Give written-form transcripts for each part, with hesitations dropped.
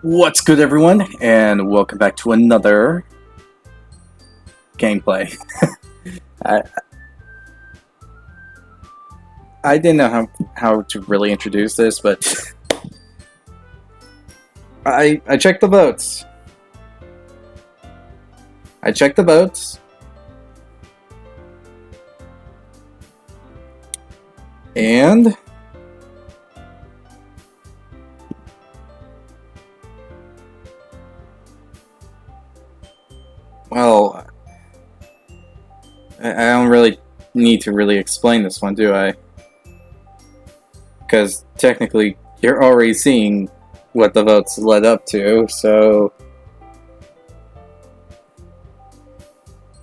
What's good, everyone, and welcome back to another gameplay. I I didn't know how to really introduce this, but I checked the votes. I checked the votes, and well, I don't really need to really explain this one, do I? Because technically, you're already seeing what the votes led up to, so.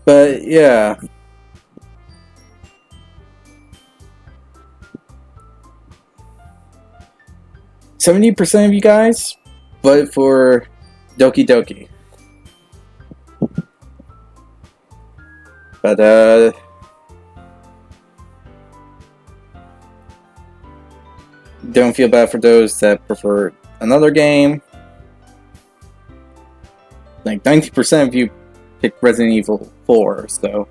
But yeah. %70 of you guys voted for Doki Doki. But don't feel bad for those that prefer another game. Like 90% of you picked Resident Evil 4, so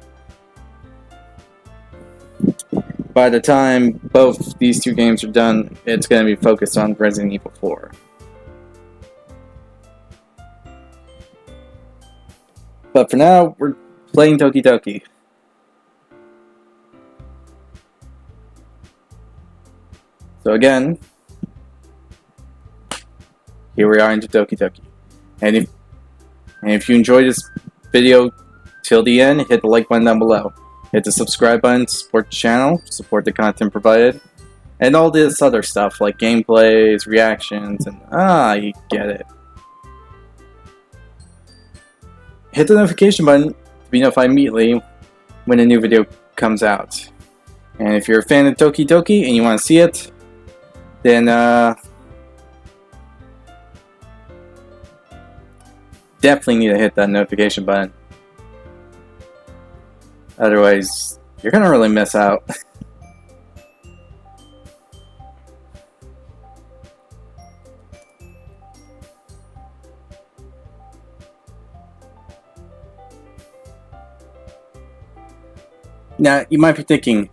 by the time both these two games are done, it's going to be focused on Resident Evil 4. But for now, we're playing Doki Doki. So again, here we are into Doki Doki. And if you enjoyed this video till the end, hit the like button down below. Hit the subscribe button to support the channel, support the content provided, and all this other stuff like gameplays, reactions, and you get it. Hit the notification button to be notified immediately when a new video comes out. And if you're a fan of Doki Doki and you want to see it, then definitely need to hit that notification button. Otherwise, you're gonna really miss out. Now, you might be thinking,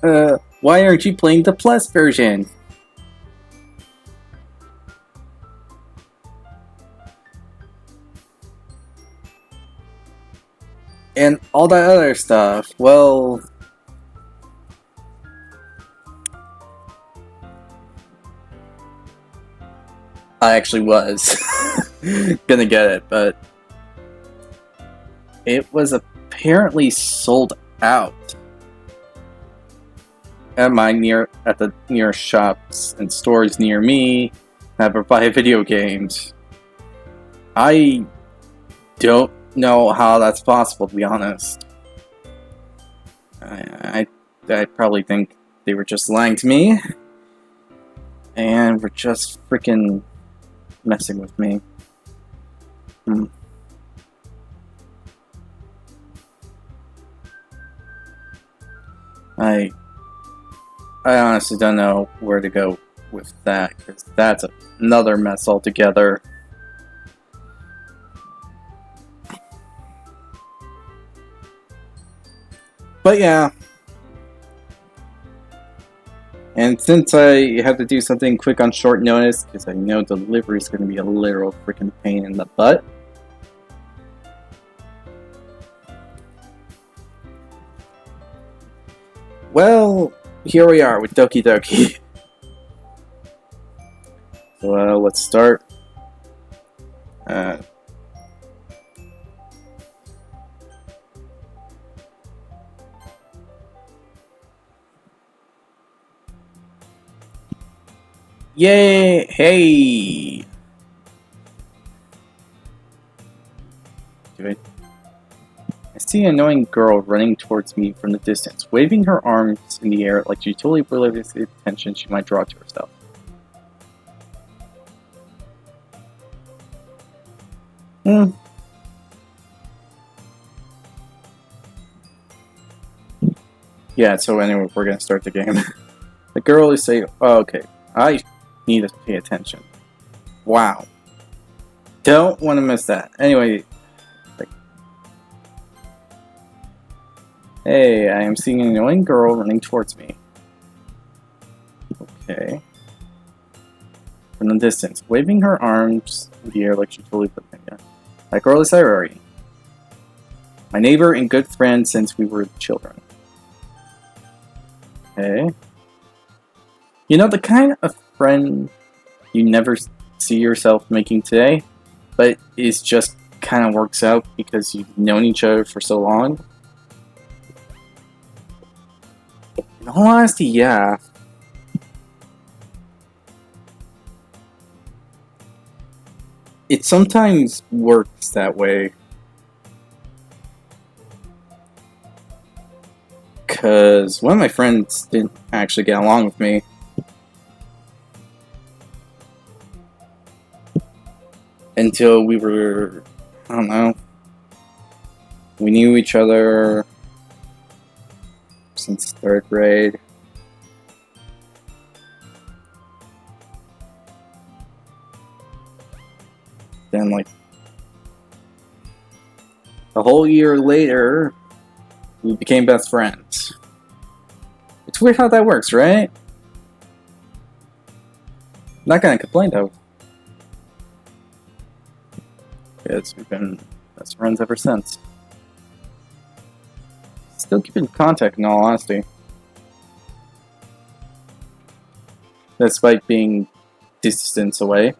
why aren't you playing the Plus version? And all that other stuff, well, I actually was gonna get it, but it was apparently sold out at the nearest shops and stores near me that provide video games. I don't know how that's possible, to be honest. I probably think they were just lying to me and were just freaking messing with me. I honestly don't know where to go with that, because that's another mess altogether. But yeah. And since I have to do something quick on short notice, because I know delivery is going to be a literal freaking pain in the butt, well, here we are with Doki Doki. So let's start. Yay! Hey! I see an annoying girl running towards me from the distance, waving her arms in the air like she totally realizes the attention she might draw to herself. Yeah, so anyway, we're gonna start the game. The girl is saying, oh, okay, I need to pay attention. Wow, Don't want to miss that. Anyway, hey, I am seeing an annoying girl running towards me. Okay. From the distance, waving her arms in the air like she totally put me down. That girl is Irari. My neighbor and good friend since we were children. Okay. You know, the kind of friend you never see yourself making today, but it just kind of works out because you've known each other for so long. In all honesty, yeah. It sometimes works that way. Because one of my friends didn't actually get along with me. Until we were, I don't know, we knew each other since 3rd grade. Then, like, a whole year later, we became best friends. It's weird how that works, right? Not gonna complain though. Because we've been best friends ever since. Still keep in contact in all honesty. Despite being distance away.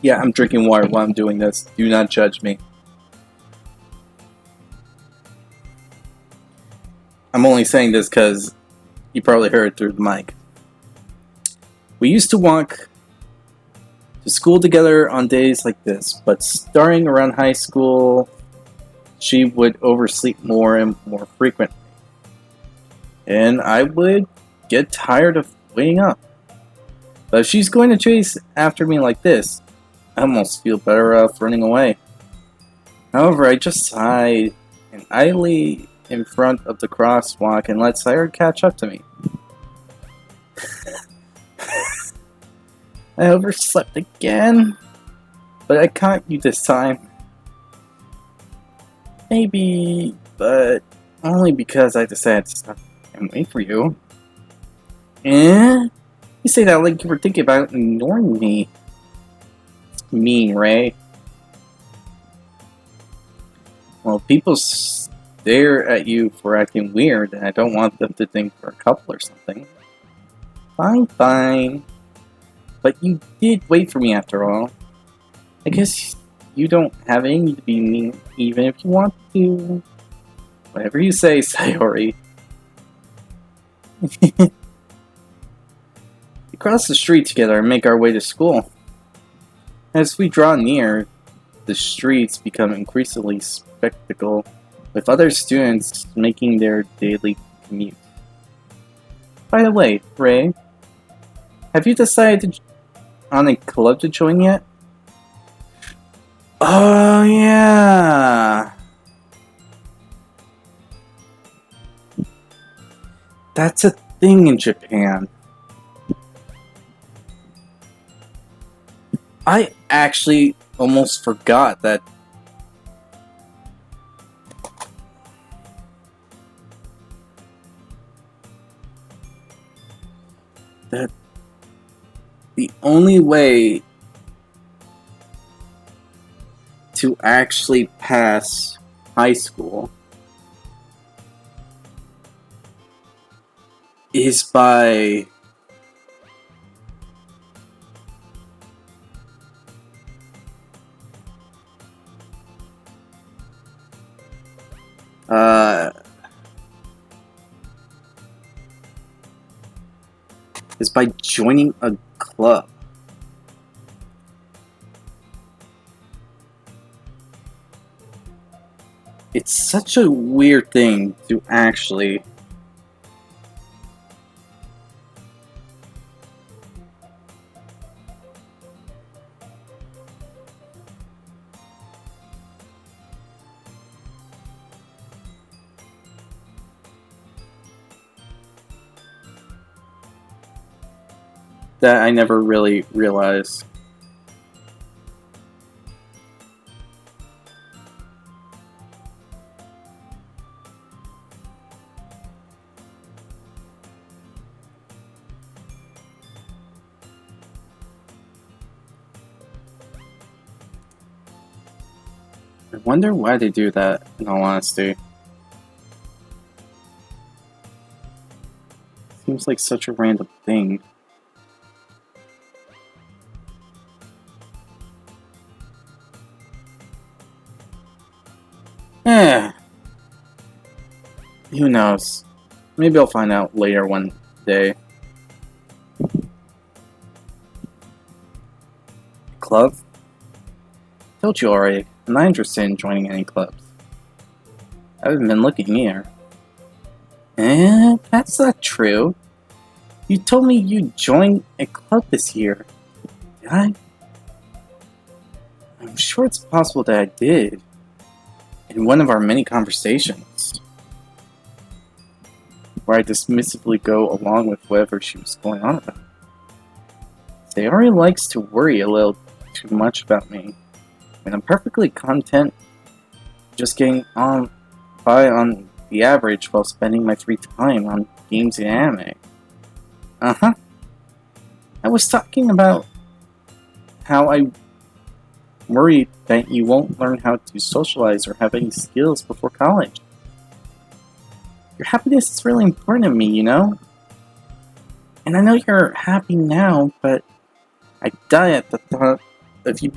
Yeah, I'm drinking water while I'm doing this. Do not judge me. I'm only saying this because you probably heard it through the mic. We used to walk to school together on days like this, but starting around high school, she would oversleep more and more frequently. And I would get tired of waiting up. But if she's going to chase after me like this, I almost feel better off running away. However, I just sighed and idly in front of the crosswalk and let Sire catch up to me. I overslept again, but I caught you this time. Maybe, but only because I decided to stop and wait for you. Eh? You say that like you were thinking about ignoring me. It's mean, Ray. Well, people stare at you for acting weird, and I don't want them to think we're a couple or something. Fine, fine. But you did wait for me after all. I guess you don't have any need to be mean, even if you want to. Whatever you say, Sayori. We cross the street together and make our way to school. As we draw near, the streets become increasingly spectacle, with other students making their daily commute. By the way, Ray, have you decided on a club to join yet? Oh, yeah! That's a thing in Japan. I actually almost forgot that the only way to actually pass high school is by joining a club. It's such a weird thing to actually that I never really realized. I wonder why they do that, in all honesty. Seems like such a random thing. Eh, who knows? Maybe I'll find out later one day. Club? Told you already, I'm not interested in joining any clubs. I haven't been looking either. That's not true. You told me you joined a club this year. Did I? I'm sure it's possible that I did. In one of our many conversations. Where I dismissively go along with whatever she was going on about. Sayori likes to worry a little too much about me. And I'm perfectly content just getting on by on the average while spending my free time on games and anime. Uh-huh. I was talking about how I worry that you won't learn how to socialize or have any skills before college. Your happiness is really important to me, you know? And I know you're happy now, but I die at the thought of you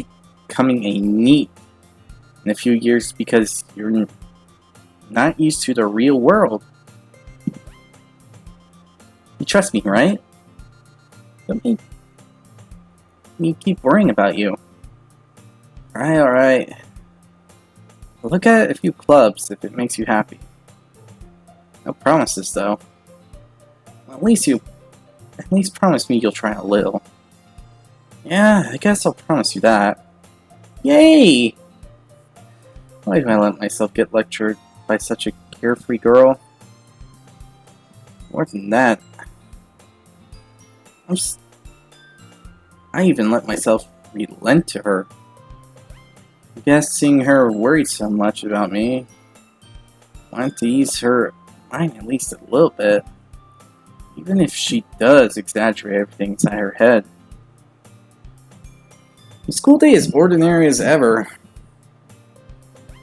becoming a NEET in a few years because you're not used to the real world. You trust me, right? Don't make me keep worrying about you. Alright. Look at a few clubs if it makes you happy. No promises, though. Well, at least promise me you'll try a little. Yeah, I guess I'll promise you that. Yay! Why do I let myself get lectured by such a carefree girl? More than that, I even let myself relent to her. I guess seeing her worried so much about me wanted to ease her mind at least a little bit, even if she does exaggerate everything inside her head. The school day is ordinary as ever,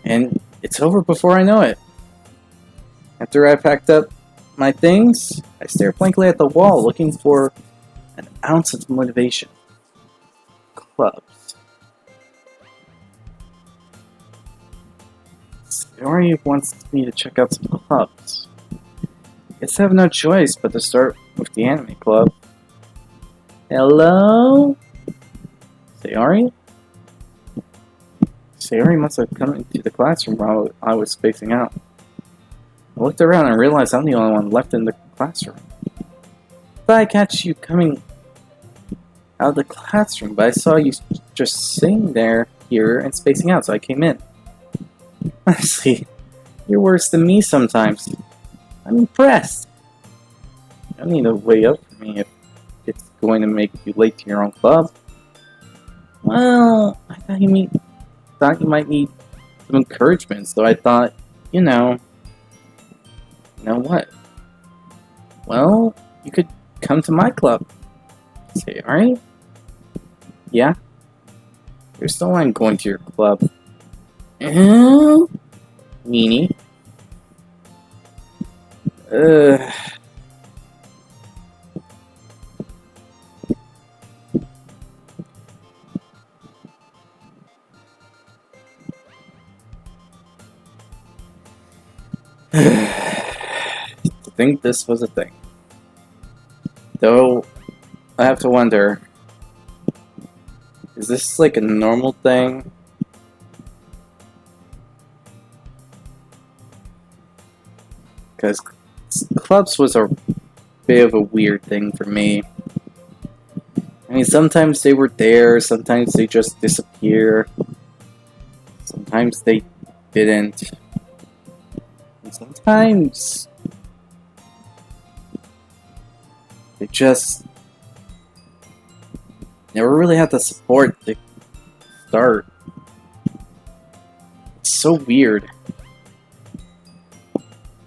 and it's over before I know it. After I packed up my things, I stare blankly at the wall looking for an ounce of motivation. Clubs. Sayori wants me to check out some clubs. Guess I have no choice but to start with the anime club. Hello? Sayori? Sayori must have come into the classroom while I was spacing out. I looked around and realized I'm the only one left in the classroom. Thought I'd catch you coming out of the classroom, but I saw you just sitting there, here, and spacing out, so I came in. Honestly, you're worse than me sometimes. I'm impressed. You don't need to wait up for me if it's going to make you late to your own club. Well, I thought you might need some encouragement, so I thought, you know what? Well, you could come to my club. Say, alright? Yeah? There's no line going to your club. Meanie. To think this was a thing. Though, I have to wonder, is this like a normal thing? Because clubs was a bit of a weird thing for me. I mean, sometimes they were there, sometimes they just disappear, sometimes they didn't, and sometimes they just Never really had the support to start. It's so weird.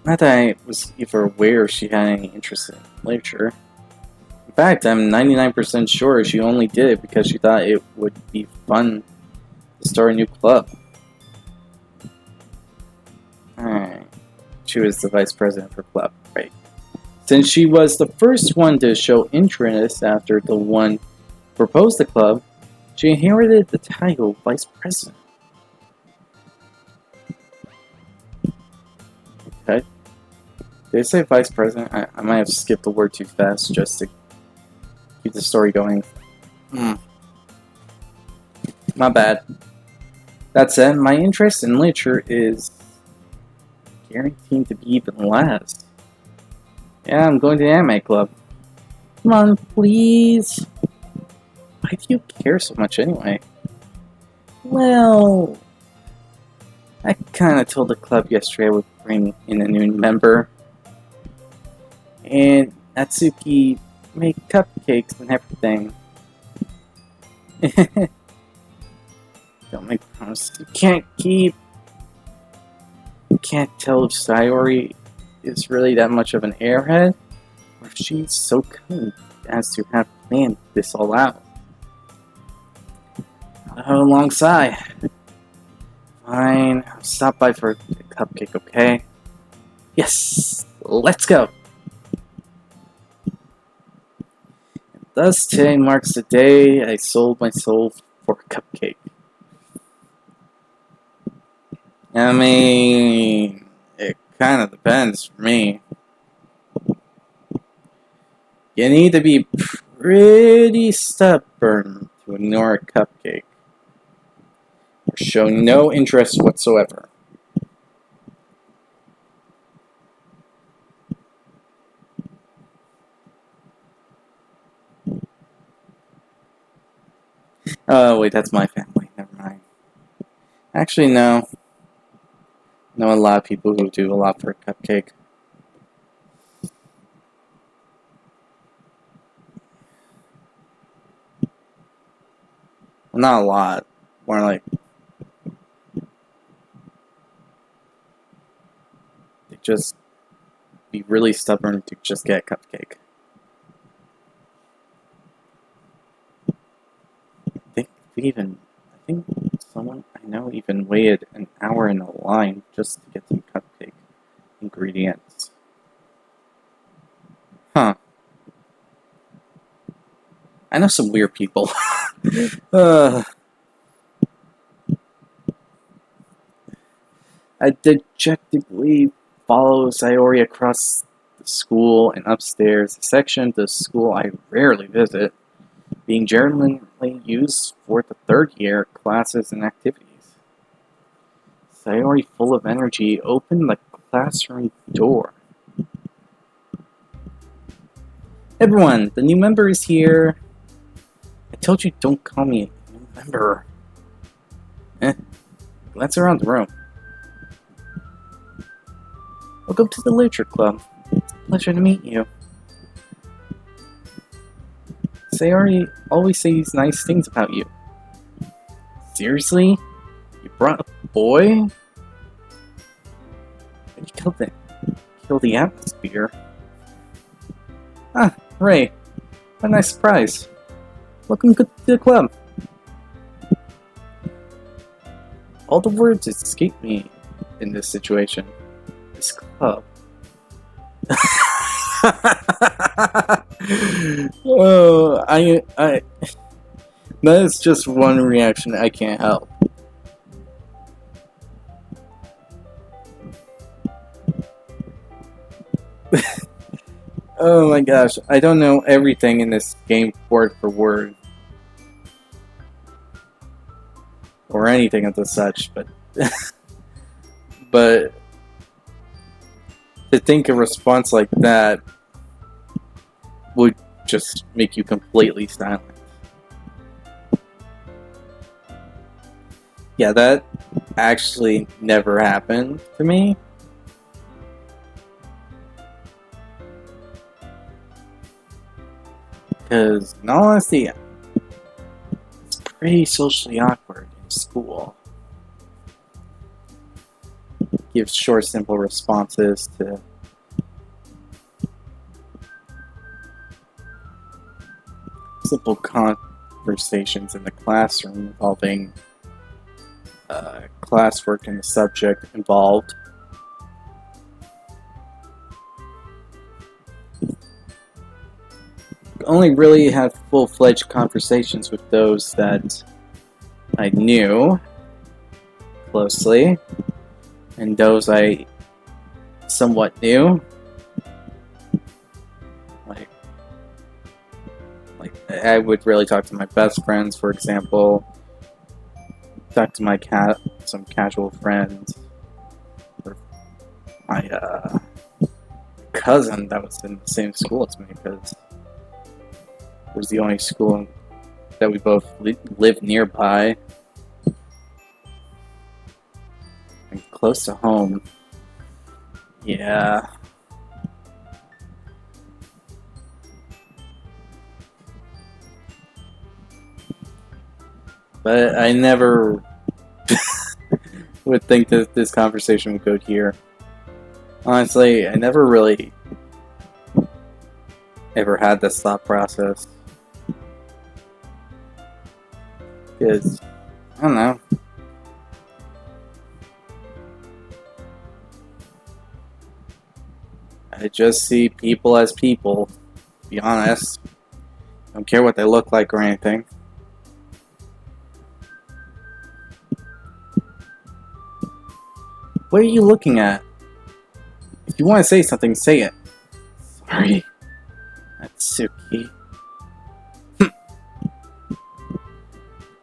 Not that I was even aware she had any interest in literature. In fact, I'm 99% sure she only did it because she thought it would be fun to start a new club. Alright. She was the vice president for club, right? Since she was the first one to show interest after the one who proposed the club, she inherited the title vice president. Okay. Did I say vice president? I might have skipped the word too fast just to keep the story going. Not bad. That said, my interest in literature is guaranteed to be even less. Yeah, I'm going to the anime club. Come on, please. Why do you care so much anyway? Well, I kinda told the club yesterday I would bring in a new member. And Natsuki made cupcakes and everything. Don't make promises you can't keep. You can't tell if Sayori is really that much of an airhead, or if she's so cunning as to have planned this all out. Alongside. Fine, I'll stop by for a cupcake, okay? Yes, let's go! Thus, today marks the day I sold my soul for a cupcake. I mean, it kind of depends for me. You need to be pretty stubborn to ignore a cupcake, or show no interest whatsoever. Oh, wait, that's my family. Never mind. Actually, no. I know a lot of people who do a lot for a cupcake. Well, not a lot. More like they just be really stubborn to just get a cupcake. I think someone I know even waited an hour in a line just to get some cupcake ingredients. Huh. I know some weird people. I dejectedly follow Sayori across the school and upstairs, a section of the school I rarely visit, being generally used for the third year classes and activities. Sayori, full of energy, opened the classroom door. Everyone, the new member is here. I told you don't call me a new member. Glance around the room. Welcome to the Literature Club. It's a pleasure to meet you. Sayori always says nice things about you. Seriously? You brought a boy? You killed the atmosphere. Ah, Ray. What a nice surprise. Welcome to the club. All the words escape me in this situation. This club. Oh, that is just one reaction I can't help. Oh my gosh, I don't know everything in this game word for word. Or anything of the such, but but to think a response like that would just make you completely silent. Yeah, that actually never happened to me. Because, in all honesty, pretty socially awkward in school. Gives short, simple responses to simple conversations in the classroom involving classwork and the subject involved. Only really had full-fledged conversations with those that I knew closely, and those I somewhat knew. Like I would really talk to my best friends, for example. Talk to my some casual friends, or my cousin that was in the same school as me, because it was the only school that we both lived nearby and close to home. Yeah. But I never would think that this conversation would go here. Honestly, I never really ever had this thought process. Because, I don't know. I just see people as people, to be honest. I don't care what they look like or anything. What are you looking at? If you want to say something, say it. Sorry. Natsuki.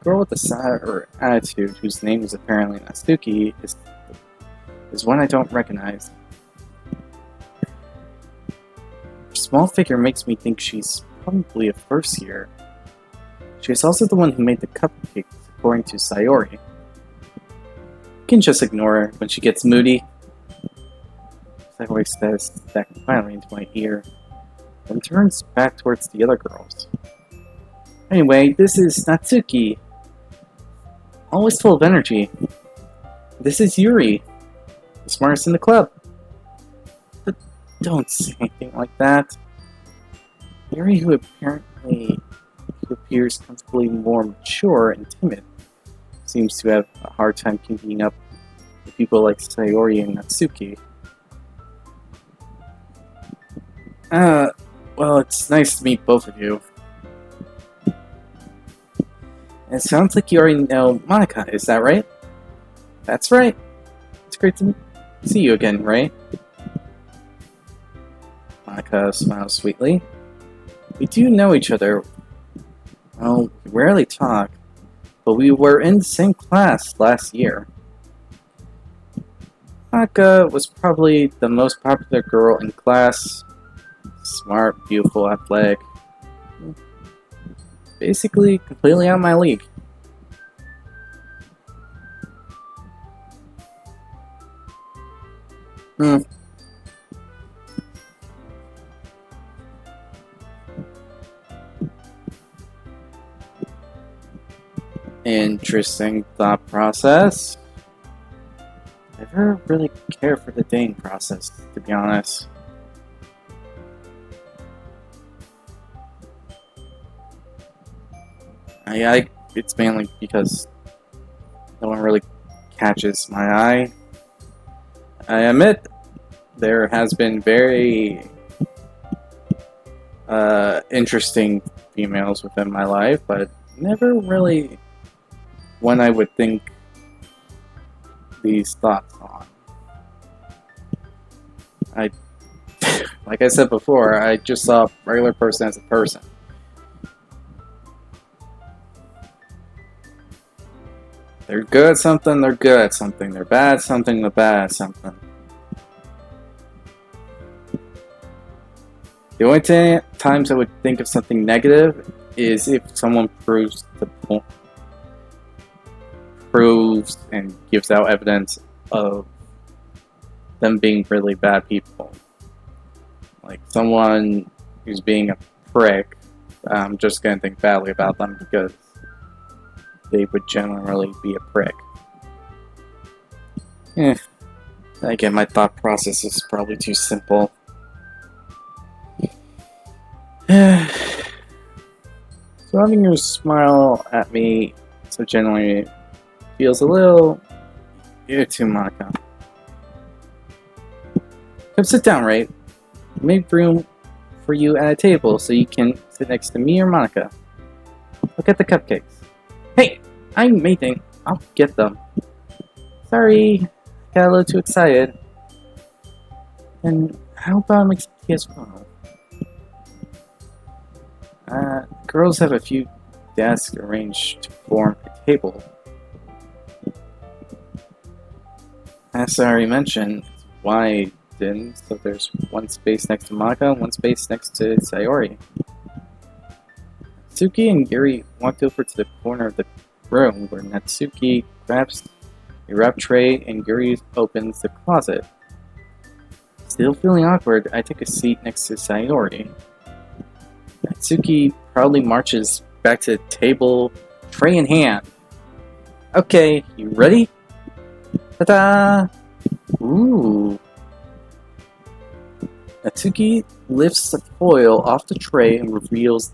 Girl with the sad or attitude, whose name is apparently Natsuki, is one I don't recognize. Her small figure makes me think she's probably a first year. She is also the one who made the cupcakes, according to Sayori. You can just ignore her when she gets moody. Sayori says that quietly into my ear, then turns back towards the other girls. Anyway, this is Natsuki. Always full of energy. This is Yuri, the smartest in the club. But don't say anything like that. Yuri, who appears comfortably more mature and timid, seems to have a hard time keeping up with people like Sayori and Natsuki. Well, it's nice to meet both of you. It sounds like you already know Monica, is that right? That's right. It's great to see you again, right? Monica smiles sweetly. We do know each other. Well, we rarely talk, but we were in the same class last year. Monica was probably the most popular girl in class. Smart, beautiful, athletic. Basically, completely out of my league. Interesting thought process. I never really care for the dating process, to be honest. It's mainly because no one really catches my eye. I admit there has been very interesting females within my life, but never really one I would think these thoughts on. Like I said before, I just saw a regular person as a person. They're good at something, they're good at something. They're bad at something, they're bad at something. The only times I would think of something negative is if someone proves and gives out evidence of them being really bad people. Like someone who's being a prick, I'm just gonna think badly about them because they would generally be a prick. Again, my thought process is probably too simple. So having you smile at me so genuinely feels a little too Monica. Come sit down, right? Make room for you at a table so you can sit next to me or Monica. Look at the cupcakes. Hey, I'm mating. I'll get them. Sorry, got a little too excited. And how about mixed tea as well? Girls have a few desks arranged to form a table. As I already mentioned, it's widened, so there's one space next to Monica and one space next to Sayori. Natsuki and Yuri walked over to the corner of the room where Natsuki grabs a wrap tray and Yuri opens the closet. Still feeling awkward, I take a seat next to Sayori. Natsuki proudly marches back to the table, tray in hand. Okay, you ready? Ta-da! Ooh. Natsuki lifts the foil off the tray and reveals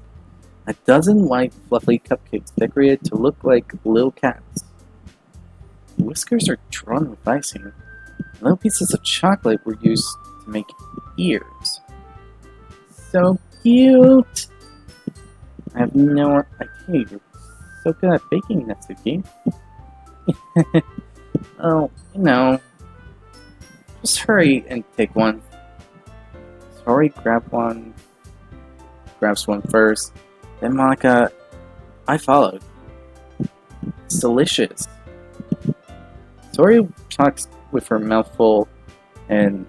a dozen white fluffy cupcakes decorated to look like little cats. The whiskers are drawn with icing. Little pieces of chocolate were used to make ears. So cute! I have no idea. You're so good at baking, Natsuki. Oh, you know. Just hurry and take one. Sorry, grabs one first. Then Monica, I followed. It's delicious. Tori talks with her mouth full and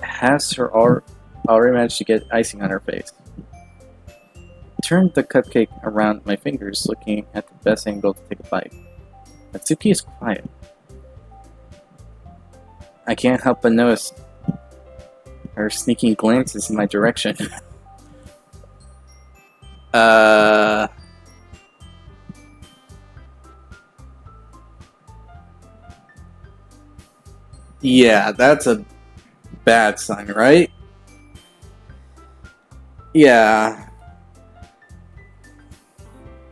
has her already managed to get icing on her face. I turned the cupcake around my fingers, looking at the best angle to take a bite. Natsuki is quiet. I can't help but notice her sneaking glances in my direction. Yeah, that's a bad sign, right? Yeah.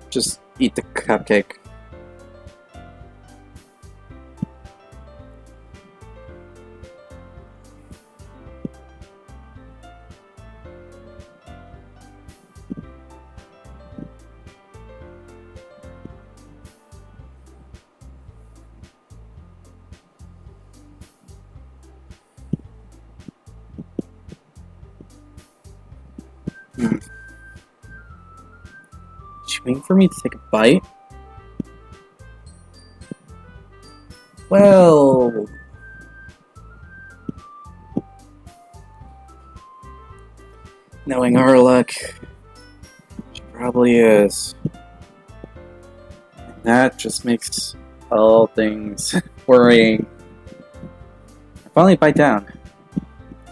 Just eat the cupcake. Is she waiting for me to take a bite? Well... knowing her luck, she probably is. And that just makes all things worrying. I finally bite down.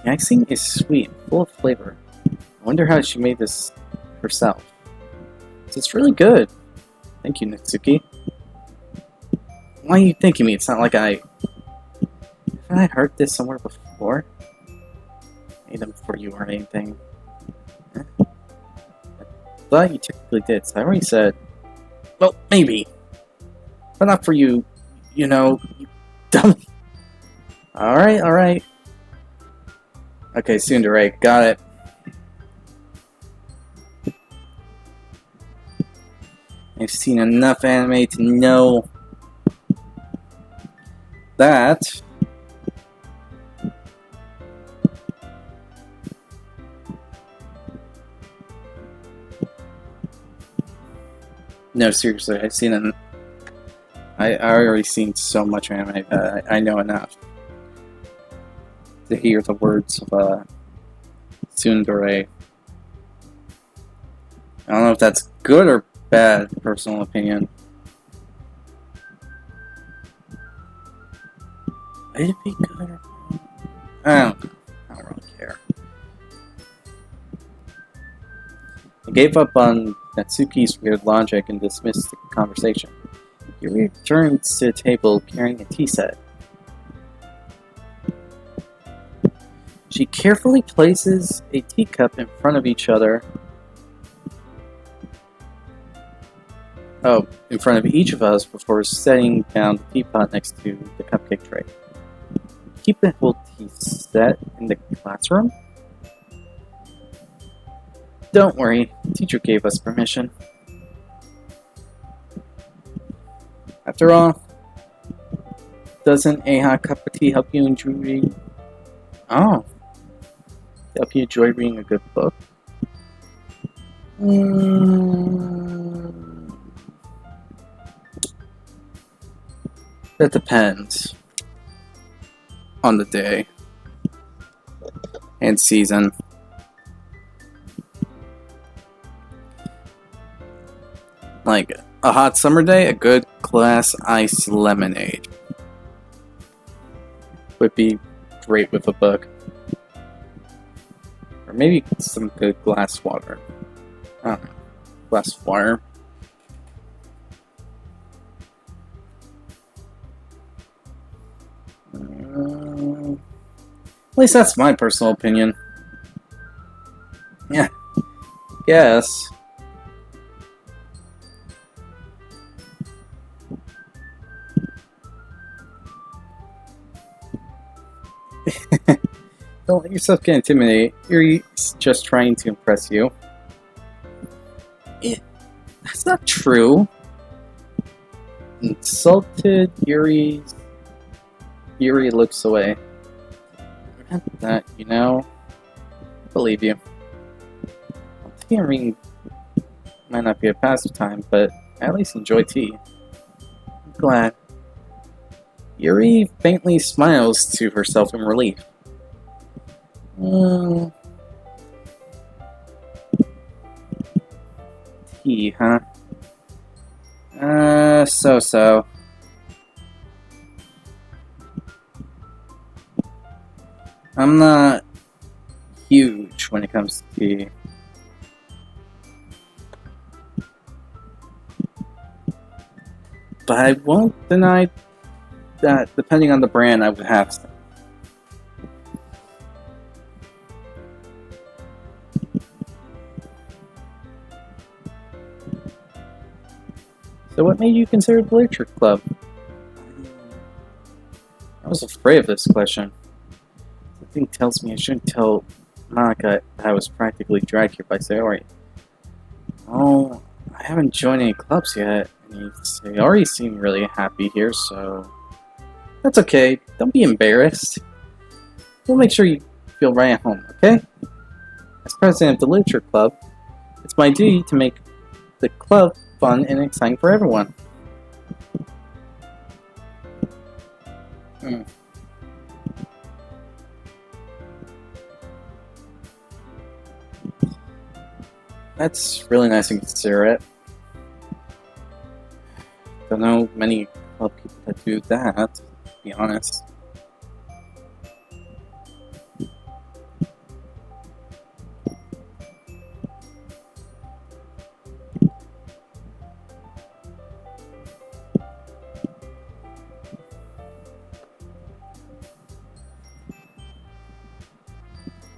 The icing is sweet and full of flavor. I wonder how she made this herself. It's really good. Thank you, Natsuki. Why are you thanking me? It's not like haven't I heard this somewhere before? Made them for you or anything. I thought you technically did, so I already said, well, maybe. But not for you, you know, you dummy. Alright. Okay, Tsundere, got it. I've seen enough anime to know that no, seriously, I already seen so much anime that I know enough to hear the words of Tsundere. I don't know if that's good or bad, personal opinion. Would it be good or bad? I don't really care. I gave up on Natsuki's weird logic and dismissed the conversation. He returns to the table carrying a tea set. She carefully places a teacup in front of each other. Oh, in front of each of us before setting down the teapot next to the cupcake tray. Keep the whole tea set in the classroom? Don't worry, teacher gave us permission. After all, doesn't a hot cup of tea help you enjoy reading? Oh, help you enjoy reading a good book? That depends on the day and season. Like a hot summer day, a good glass iced lemonade would be great with a book. Or maybe some good glass water. I don't know. Glass water. At least that's my personal opinion. Yeah. Yes. Don't let yourself get intimidated. Yuri's just trying to impress you. That's not true. Insulted Yuri looks away. That, you know, I believe you. Tea and reading might not be a pastime, but I at least enjoy tea. I'm glad. Yuri faintly smiles to herself in relief. Tea, huh? So-so. I'm not huge when it comes to tea. But I won't deny that depending on the brand, I would have some. So what made you consider the literature club? I was afraid of this question. Something tells me I shouldn't tell Monica that I was practically dragged here by Sayori. Oh, I haven't joined any clubs yet, and Sayori seemed really happy here, so... That's okay, don't be embarrassed. We'll make sure you feel right at home, okay? As president of the literature club, it's my duty to make the club fun and exciting for everyone. That's really nice and considerate. Don't know many club people that do that, to be honest.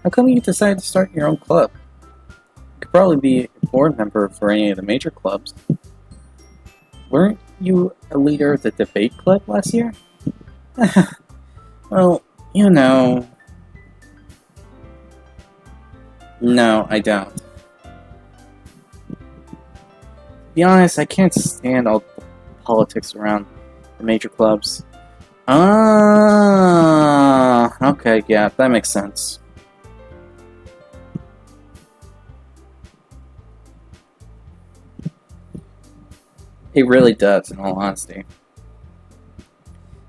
How come you decided to start your own club? You could probably be a board member for any of the major clubs. Weren't you a leader of the debate club last year? Well, you know... No, I don't. To be honest, I can't stand all the politics around the major clubs. Okay, yeah, that makes sense. It really does, in all honesty.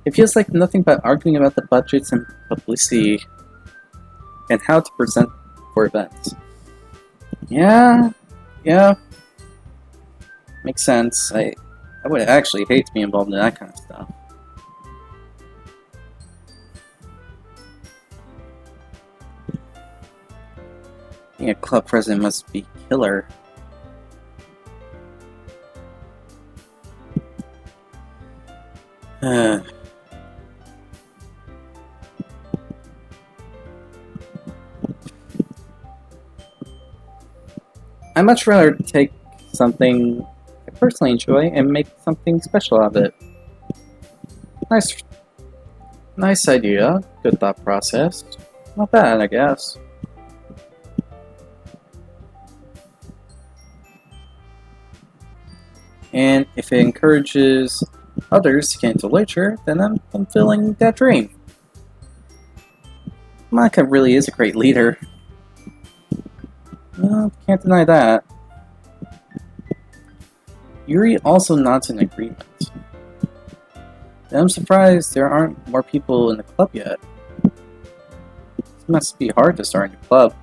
It feels like nothing but arguing about the budgets and publicity and how to present for events. Yeah. Makes sense. I would actually hate to be involved in that kind of stuff. Being a club president must be killer. I'd much rather take something I personally enjoy and make something special out of it. Nice, nice idea. Good thought process. Not bad, I guess. And if it encourages others to get into literature, then I'm fulfilling that dream. Monica really is a great leader. Well, can't deny that. Yuri also nods in agreement. I'm surprised there aren't more people in the club yet. It must be hard to start a new club.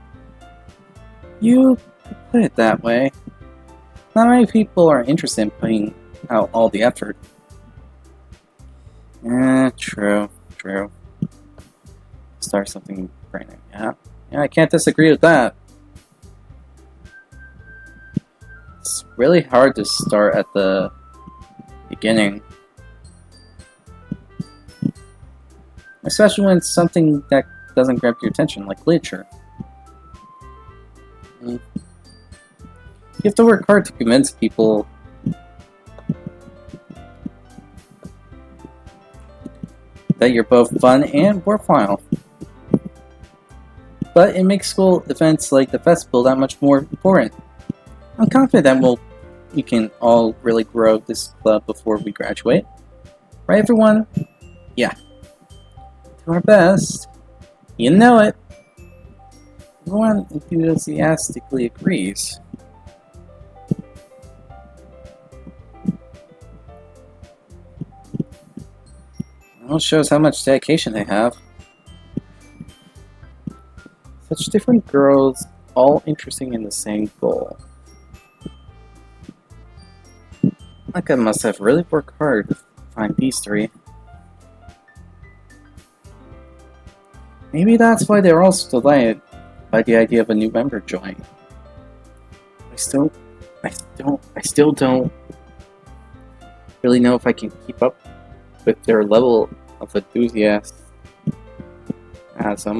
You could put it that way. Not many people are interested in putting out all the effort. True. Start something brand new, yeah, I can't disagree with that. It's really hard to start at the beginning. Especially when it's something that doesn't grab your attention, like literature. You have to work hard to convince people that you're both fun and worthwhile. But it makes school events like the festival that much more important. I'm confident that we can all really grow this club before we graduate. Right, everyone? Yeah. Do our best. You know it. Everyone enthusiastically agrees. Well, it shows how much dedication they have. Such different girls, all interested in the same goal. Like I must have really worked hard to find these three. Maybe that's why they're all so delighted by the idea of a new member joining. I still don't really know if I can keep up with their level of enthusiasm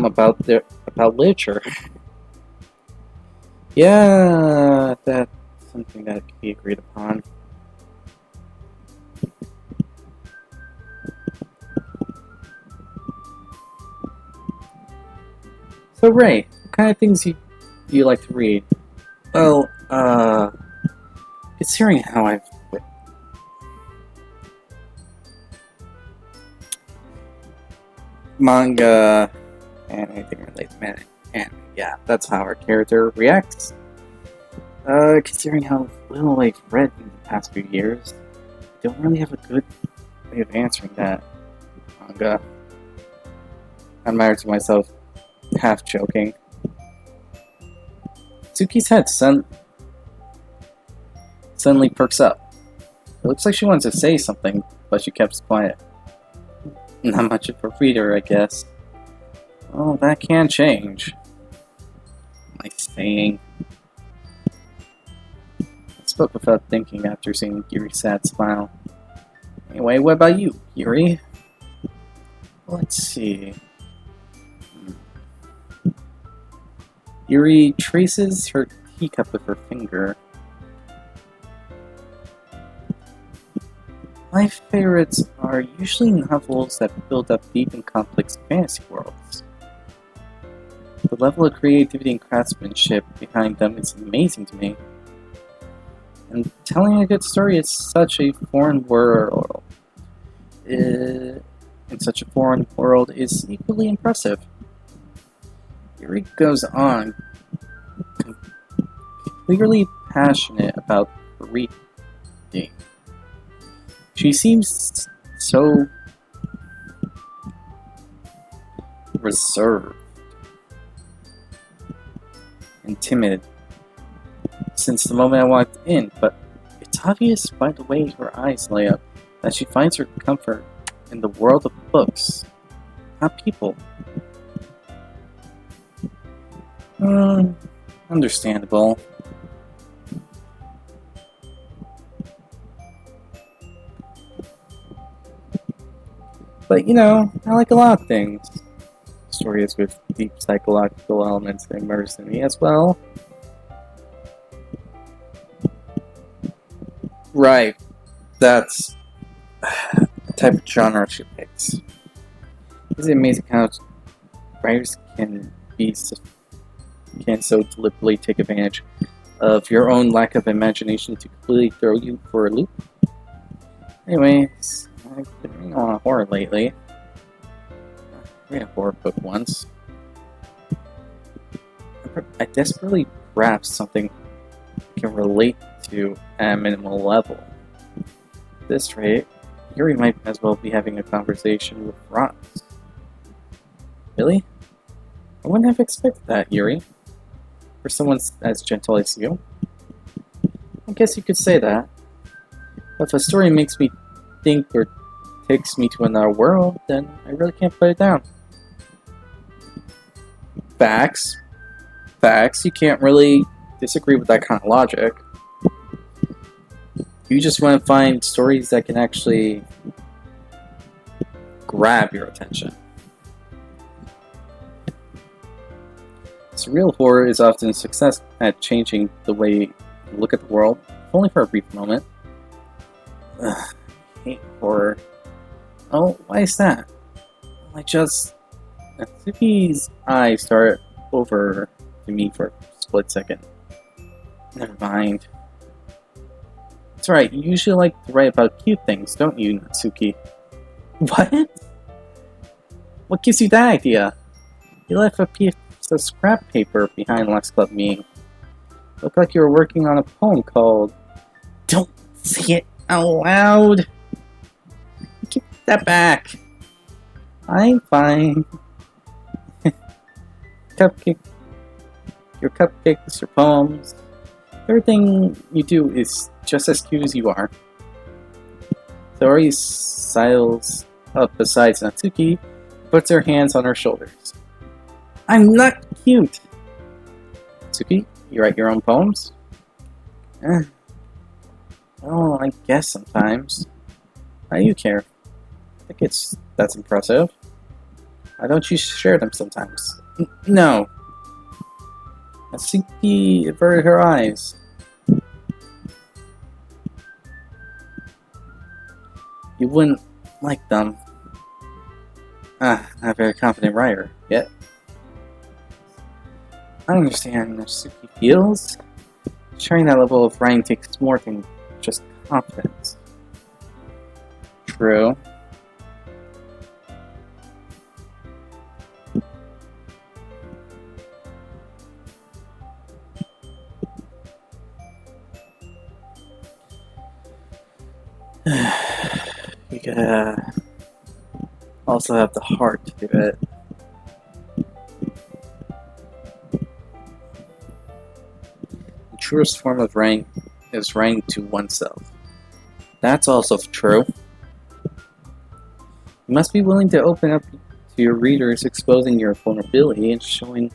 about literature. Yeah, that's something that can be agreed upon. So Ray, what kind of things do you like to read? Well, considering how I've manga and anything related to anime, yeah, that's how our character reacts. Considering how little I've read in the past few years, I don't really have a good way of answering that. Manga. I admire to myself, half joking. Tsuki's head suddenly perks up. It looks like she wants to say something, but she kept quiet. Not much of a reader, I guess. Oh, that can change. My saying. I spoke without thinking after seeing Yuri's sad smile. Anyway, what about you, Yuri? Let's see. Yuri traces her teacup with her finger. My favorites are usually novels that build up deep and complex fantasy worlds. The level of creativity and craftsmanship behind them is amazing to me. And telling a good story is such a foreign world. In such a foreign world is equally impressive. Yuri goes on, clearly passionate about reading. She seems so reserved and timid since the moment I walked in, but it's obvious by the way her eyes light up that she finds her comfort in the world of books, not people. Understandable. But you know, I like a lot of things. Stories with deep psychological elements that immerse in me as well. Right, that's the type of genre she picks. It's amazing how writers can so deliberately take advantage of your own lack of imagination to completely throw you for a loop. Anyways, I've been reading a lot of horror lately. I read a horror book once. I desperately grasped something I can relate to at a minimal level. At this rate, Yuri might as well be having a conversation with rocks. Really? I wouldn't have expected that, Yuri. For someone as gentle as you. I guess you could say that. But if a story makes me think or takes me to another world, then I really can't put it down. Facts. Facts. You can't really disagree with that kind of logic. You just want to find stories that can actually grab your attention. Surreal horror is often a success at changing the way you look at the world, if only for a brief moment. Ugh, I hate horror. Oh, why is that? Natsuki's eyes start over to me for a split second. Never mind. That's right, you usually like to write about cute things, don't you, Natsuki? What? What gives you that idea? You left a piece of scrap paper behind last club meeting. Looked like you were working on a poem called... Don't say it out loud! Give that back! I'm fine. Your cupcakes, your poems, everything you do is just as cute as you are. Tori sidles up beside Natsuki, puts her hands on her shoulders. I'm not cute! Natsuki, you write your own poems? Oh, I guess sometimes. Why do you care? I think that's impressive. Why don't you share them sometimes? No. Natsuki averted her eyes. You wouldn't like them. Not a very confident writer, yet. I understand Natsuki feels. Sharing that level of writing takes more than just confidence. True. You gotta also have the heart to do it. The truest form of writing is writing to oneself. That's also true. You must be willing to open up to your readers, exposing your vulnerability and showing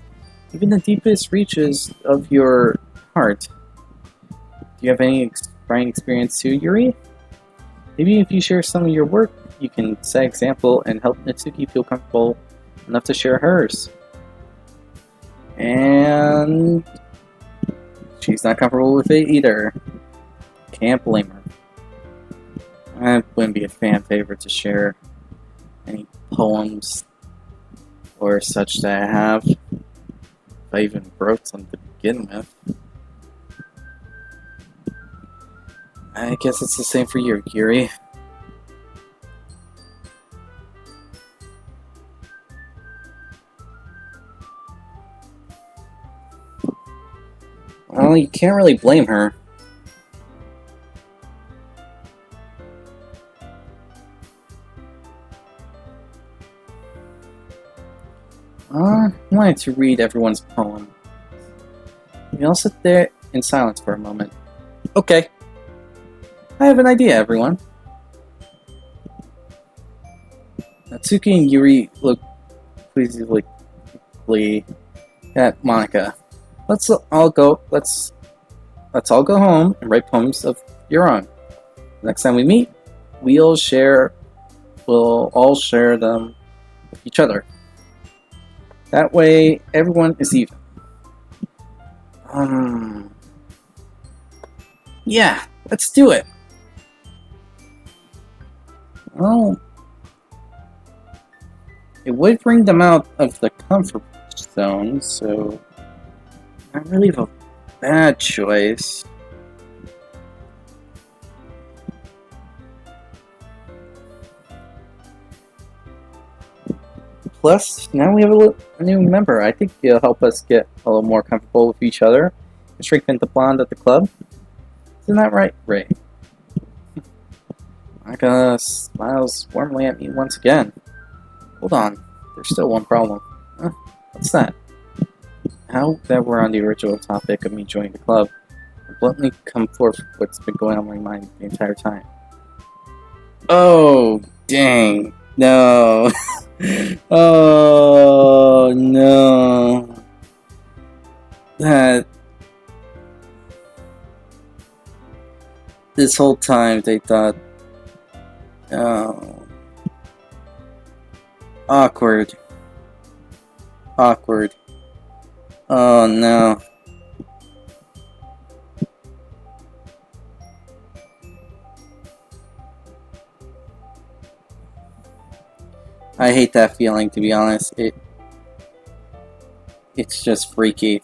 even the deepest reaches of your heart. Do you have any writing experience too, Yuri? Maybe if you share some of your work, you can set example and help Natsuki feel comfortable enough to share hers. And she's not comfortable with it either. Can't blame her. I wouldn't be a fan favorite to share any poems or such that I have. If I even wrote some to begin with. I guess it's the same for you, Yuri. Well, you can't really blame her. I wanted to read everyone's poem. We all sit there in silence for a moment. Okay. I have an idea, everyone. Natsuki and Yuri look pleasantly at Monika. Let's all go home and write poems of your own. Next time we meet, we'll we'll all share them with each other. That way, everyone is even. Yeah, let's do it. Well, it would bring them out of the comfort zone, so not really a bad choice. Plus, now we have a new member. I think he'll help us get a little more comfortable with each other and strengthen the bond at the club. Isn't that right, Ray? Maka smiles warmly at me once again. Hold on, there's still one problem. What's that? Now that we're on the original topic of me joining the club, I'll bluntly come forth with what's been going on in my mind the entire time. Oh, dang. No. Oh, no. This whole time they thought, oh, awkward. Oh, no. I hate that feeling, to be honest. It's just freaky.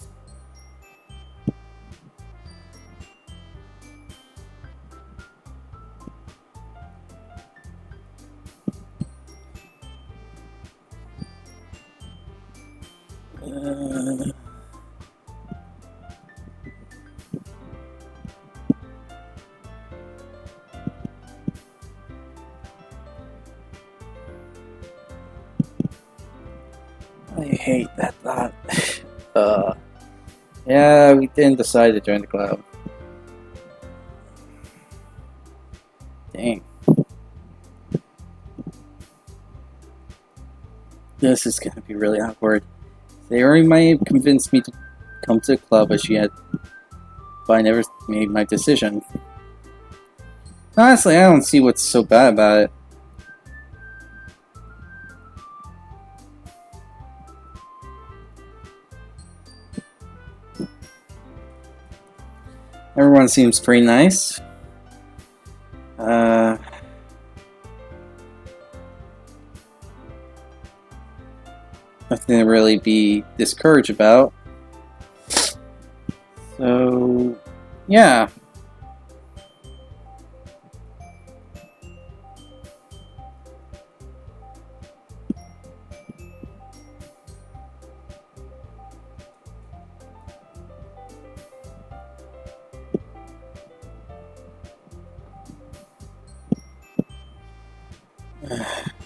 I hate that thought. Yeah, we didn't decide to join the club. Dang. This is gonna be really awkward. They already might have convinced me to come to the club as yet, but I never made my decision. Honestly, I don't see what's so bad about it. Everyone seems pretty nice. Nothing to really be discouraged about. So, yeah.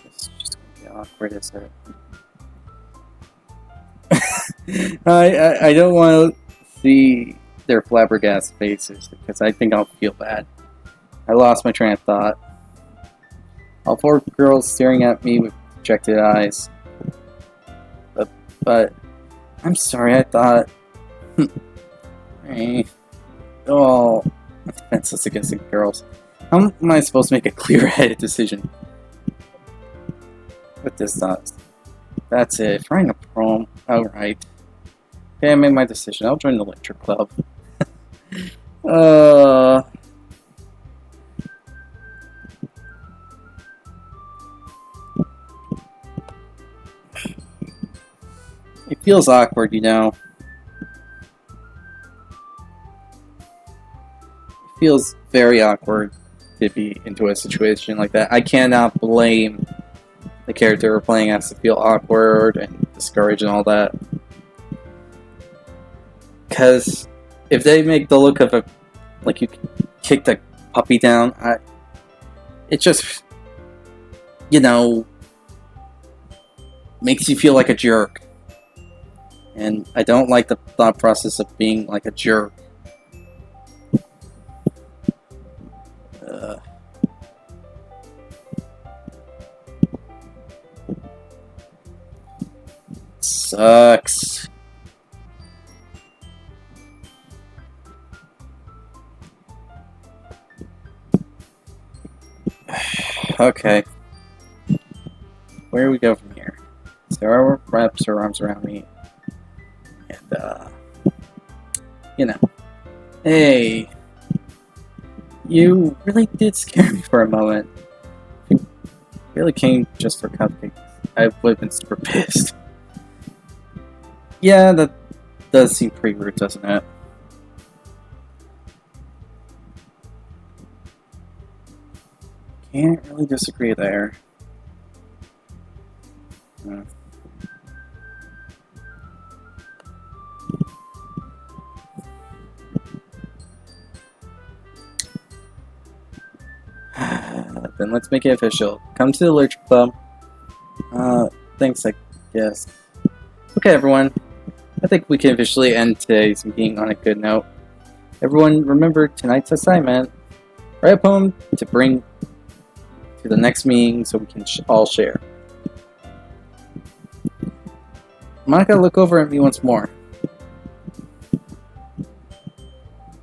It's just gonna be awkward, isn't it? I don't want to see their flabbergasted faces because I think I'll feel bad. I lost my train of thought. All four girls staring at me with dejected eyes. But I'm sorry, I thought. Oh, I'm defenseless against the girls. How am I supposed to make a clear-headed decision? With this thought. That's it. Writing a poem. Alright. Okay, I made my decision. I'll join the lecture club. It feels awkward, you know. It feels very awkward to be into a situation like that. I cannot blame the character we're playing has to feel awkward and discouraged and all that. Because if they make the look of like you kick the puppy down, it just, you know, makes you feel like a jerk. And I don't like the thought process of being like a jerk. Sucks. Okay. where do we go from here? Sarah wraps her arms around me, and you know, hey, you really did scare me for a moment. If you really came just for cupcakes, I would have been super pissed. Yeah, that does seem pretty rude, doesn't it? Can't really disagree there. Then let's make it official. Come to the Literature Club. Thanks, I guess. Okay, everyone. I think we can officially end today's meeting on a good note. Everyone, remember tonight's assignment. Write a poem to bring to the next meeting so we can all share. Monica, look over at me once more.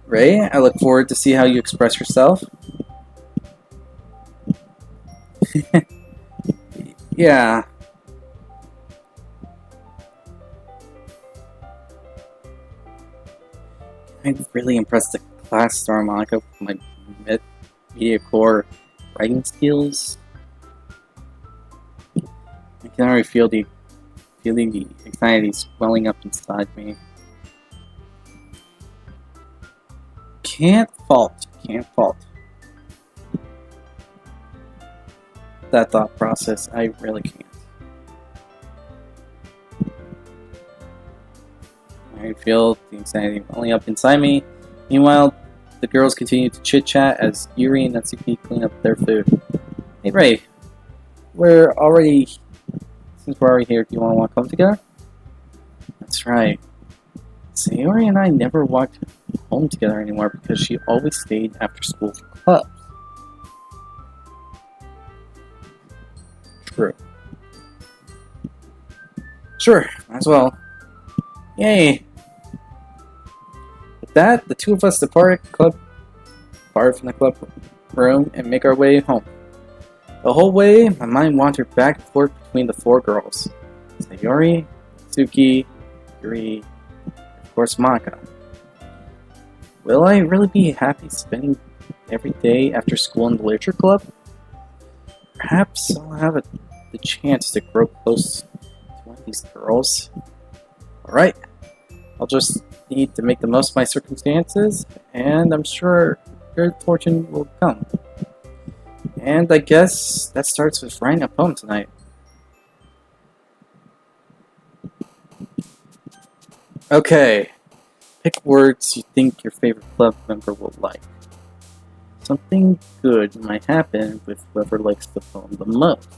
Ray, I look forward to see how you express yourself. Yeah. I really impressed the class star Monica with my media core writing skills. I can already feel the anxiety swelling up inside me. Can't fault that thought process. I really can't. I feel the anxiety welling up inside me. Meanwhile, the girls continue to chit-chat as Yuri and Natsuki clean up their food. Hey Ray, since we're already here, do you want to walk home together? That's right. Sayori and I never walked home together anymore because she always stayed after school for clubs. True. Sure, might as well. Yay! With that, the two of us depart from the club room and make our way home. The whole way, my mind wandered back and forth between the four girls. Sayori, Tsuki, Yuri, and of course Monica. Will I really be happy spending every day after school in the literature club? Perhaps I'll have the chance to grow close to one of these girls. Alright, I'll just need to make the most of my circumstances, and I'm sure good fortune will come. And I guess that starts with writing a poem tonight. Okay, pick words you think your favorite club member will like. Something good might happen with whoever likes the poem the most.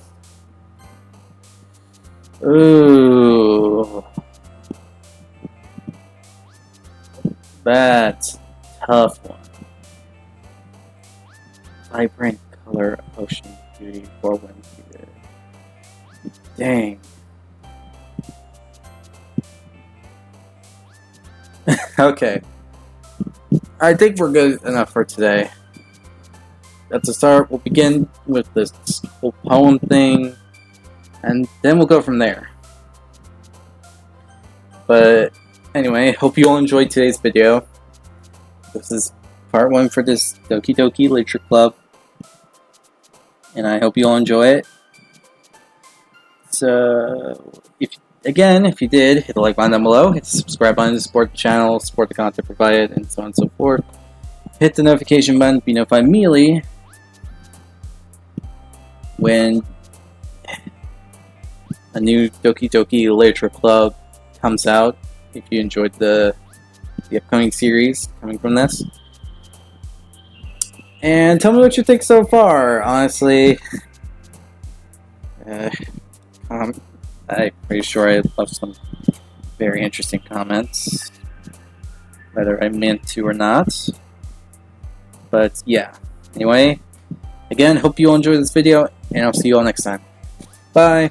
Ooh. That's a tough one. Vibrant color, ocean beauty, whirlwind beauty. Dang. Okay. I think we're good enough for today. At the start, we'll begin with this whole poem thing, and then we'll go from there. But anyway, hope you all enjoyed today's video. This is part 1 for this Doki Doki Literature Club, and I hope you all enjoy it. So, if you did, hit the like button down below, hit the subscribe button to support the channel, support the content provided, and so on and so forth. Hit the notification button to be notified immediately when a new Doki Doki Literature Club comes out, if you enjoyed the upcoming series coming from this. And tell me what you think so far. Honestly, I'm pretty sure I left some very interesting comments, whether I meant to or not. But yeah, anyway, again, hope you all enjoyed this video, and I'll see you all next time. Bye!